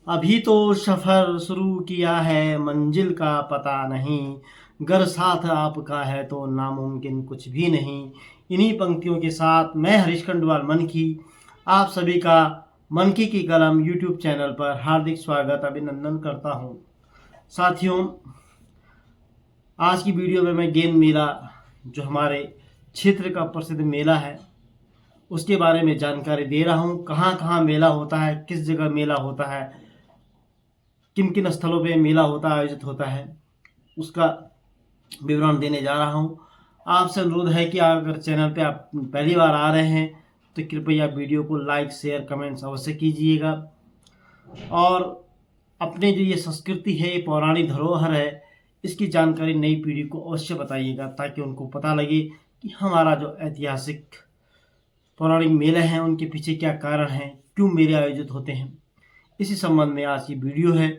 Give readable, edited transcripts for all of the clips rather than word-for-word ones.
अभी तो सफ़र शुरू किया है, मंजिल का पता नहीं। गर साथ आपका है तो नामुमकिन कुछ भी नहीं। इन्हीं पंक्तियों के साथ मैं हरीश खंडवाल मनकी आप सभी का मनकी की कलम यूट्यूब चैनल पर हार्दिक स्वागत अभिनंदन करता हूं। साथियों, आज की वीडियो में मैं गेंद मेला, जो हमारे क्षेत्र का प्रसिद्ध मेला है, उसके बारे में जानकारी दे रहा हूं। कहां कहां मेला होता है, किस जगह मेला होता है, किन किन स्थलों पे मेला आयोजित होता है, उसका विवरण देने जा रहा हूँ। आपसे अनुरोध है कि अगर चैनल पे आप पहली बार आ रहे हैं तो कृपया वीडियो को लाइक शेयर कमेंट्स अवश्य कीजिएगा। और अपने जो ये संस्कृति है, ये पौराणिक धरोहर है, इसकी जानकारी नई पीढ़ी को अवश्य बताइएगा, ताकि उनको पता लगे कि हमारा जो ऐतिहासिक पौराणिक मेले हैं उनके पीछे क्या कारण है, क्यों मेले आयोजित होते हैं। इसी संबंध में आज की वीडियो है।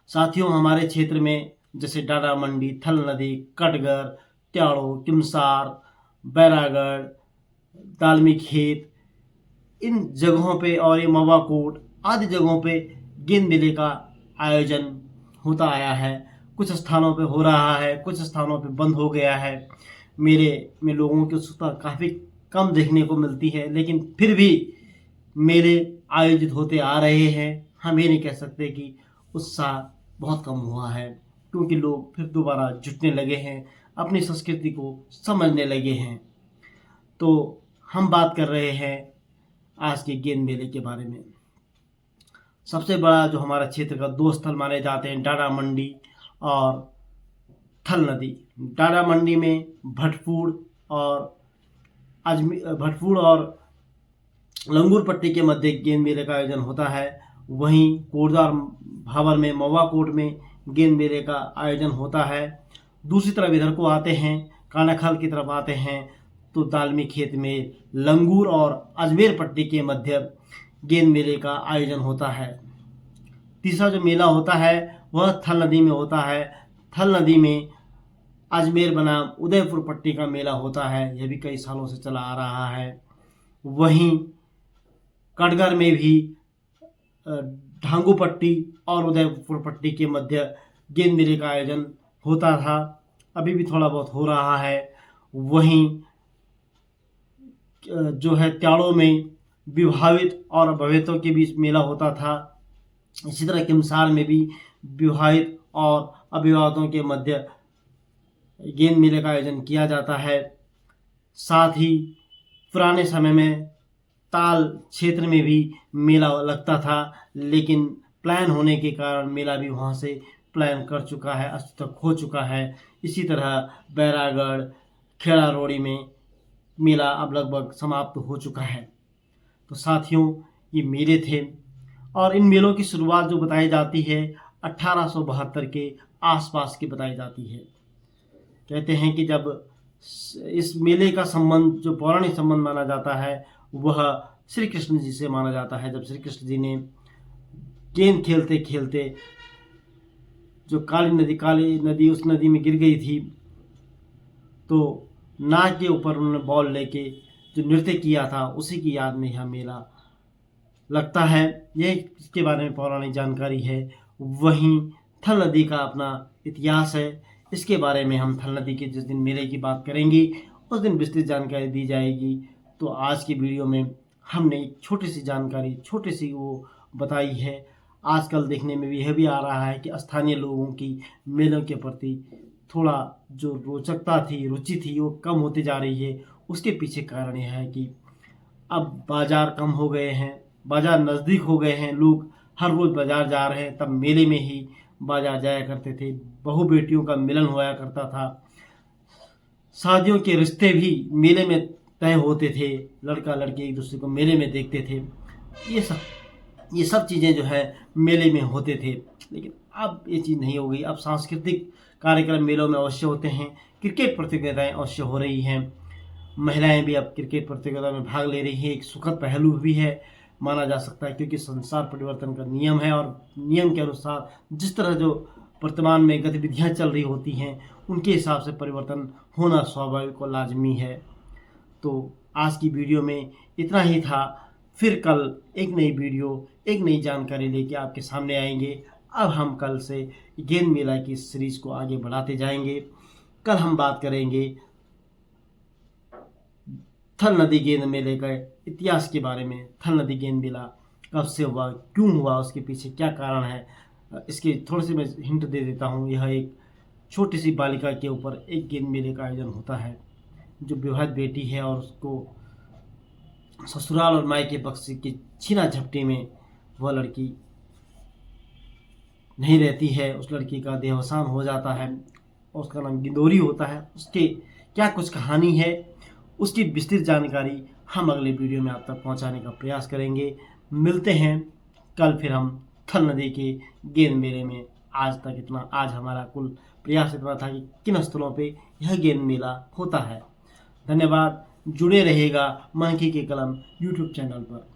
साथियों, हमारे क्षेत्र में जैसे डाडा मंडी, थल नदी, कटगर, त्याड़ो, किमसार, बैरागढ़, दालमी खेत, इन जगहों पे और ये मवाकोट आदि जगहों पे गेंद मेले का आयोजन होता आया है। कुछ स्थानों पे हो रहा है, कुछ स्थानों पे बंद हो गया है। मेले में लोगों की उत्सुकता काफ़ी कम देखने को मिलती है, लेकिन फिर भी मेले आयोजित होते आ रहे हैं। हम ये नहीं कह सकते कि उत्साह बहुत कम हुआ है, क्योंकि लोग फिर दोबारा जुटने लगे हैं, अपनी संस्कृति को समझने लगे हैं। तो हम बात कर रहे हैं आज के गेंद मेले के बारे में। सबसे बड़ा जो हमारा क्षेत्र का दो स्थल माने जाते हैं, डाडा मंडी और थल नदी। डाडा मंडी में भटफूड़ और लंगूर पट्टी के मध्य गेंद मेले का आयोजन होता है। वहीं कोटद्वार भाबर में, मवाकोट में गेंद मेले का आयोजन होता है। दूसरी तरफ इधर को आते हैं, कानाखाल की तरफ आते हैं, तो दालमी खेत में लंगूर और अजमेर पट्टी के मध्य गेंद मेले का आयोजन होता है। तीसरा जो मेला होता है वह थल नदी में होता है। थल नदी में अजमेर बनाम उदयपुर पट्टी का मेला होता है। यह भी कई सालों से चला आ रहा है। वहीं कटघर में भी ढांगू पट्टी और उदयपुर पट्टी के मध्य गेंद मेले का आयोजन होता था, अभी भी थोड़ा बहुत हो रहा है। वहीं जो है त्याड़ों में विवाहित और अविवाहितों के बीच मेला होता था। इसी तरह किमसार में भी विवाहित और अविवाहितों के मध्य गेंद मेले का आयोजन किया जाता है। साथ ही पुराने समय में ताल क्षेत्र में भी मेला लगता था, लेकिन प्लान होने के कारण मेला भी वहाँ से प्लान कर चुका है, अस्तित्व खो चुका है। इसी तरह बैरागढ़, खेड़ा रोड़ी में मेला अब लगभग समाप्त हो चुका है। तो साथियों, ये मेले थे, और इन मेलों की शुरुआत जो बताई जाती है 1872 के आसपास की बताई जाती है। कहते हैं कि जब इस मेले का संबंध, जो पौराणिक संबंध माना जाता है, वह श्री कृष्ण जी से माना जाता है। जब श्री कृष्ण जी ने गेंद खेलते खेलते जो काली नदी उस नदी में गिर गई थी, तो नाक के ऊपर उन्होंने बॉल लेके जो नृत्य किया था, उसी की याद में यह मेला लगता है। यह इसके बारे में पौराणिक जानकारी है। वहीं थल नदी का अपना इतिहास है। इसके बारे में हम थल नदी के जिस दिन मेले की बात करेंगे उस दिन विस्तृत जानकारी दी जाएगी। तो आज की वीडियो में हमने एक छोटी सी जानकारी, छोटी सी वो बताई है। आजकल देखने में भी यह भी आ रहा है कि स्थानीय लोगों की मेलों के प्रति थोड़ा जो रोचकता थी, रुचि थी, वो कम होती जा रही है। उसके पीछे कारण यह है कि अब बाज़ार कम हो गए हैं, बाज़ार नज़दीक हो गए हैं, लोग हर रोज़ बाज़ार जा रहे हैं। तब मेले में ही बाज़ार जाया करते थे, बहू बेटियों का मिलन होया करता था, शादियों के रिश्ते भी मेले में तय होते थे, लड़का लड़की एक दूसरे को मेले में देखते थे। ये सब चीज़ें जो है मेले में होते थे। लेकिन अब ये चीज़ नहीं हो गई। अब सांस्कृतिक कार्यक्रम मेलों में अवश्य होते हैं। क्रिकेट प्रतियोगिताएं अवश्य हो रही हैं। महिलाएं भी अब क्रिकेट प्रतियोगिता में भाग ले रही हैं। एक सुखद पहलू भी है, माना जा सकता है, क्योंकि संसार परिवर्तन का नियम है, और नियम के अनुसार जिस तरह जो वर्तमान में गतिविधियां चल रही होती हैं, उनके हिसाब से परिवर्तन होना स्वाभाविक और लाजमी है। तो आज की वीडियो में इतना ही था। फिर कल एक नई वीडियो, एक नई जानकारी लेके आपके सामने आएंगे। अब हम कल से गेंद मेला की सीरीज को आगे बढ़ाते जाएंगे। कल हम बात करेंगे थल नदी गेंद मेले के इतिहास के बारे में। थल नदी गेंद मेला कब से हुआ, क्यों हुआ, उसके पीछे क्या कारण है, इसके थोड़े से मैं हिंट दे देता हूँ। यह एक छोटी सी बालिका के ऊपर एक गेंद मेले का आयोजन होता है। जो विवाहित बेटी है और उसको ससुराल और मायके पक्ष की छीना झपटी में वह लड़की नहीं रहती है, उस लड़की का देहावसान हो जाता है, उसका नाम गिंदोरी होता है। उसके क्या कुछ कहानी है, उसकी विस्तृत जानकारी हम अगले वीडियो में आप तक पहुंचाने का प्रयास करेंगे। मिलते हैं कल फिर हम थल नदी के गेंद मेले में। आज हमारा कुल प्रयास इतना था कि किन स्थलों पे यह गेंद मेला होता है। धन्यवाद। जुड़े रहेगा मंकी की कलम यूट्यूब चैनल पर।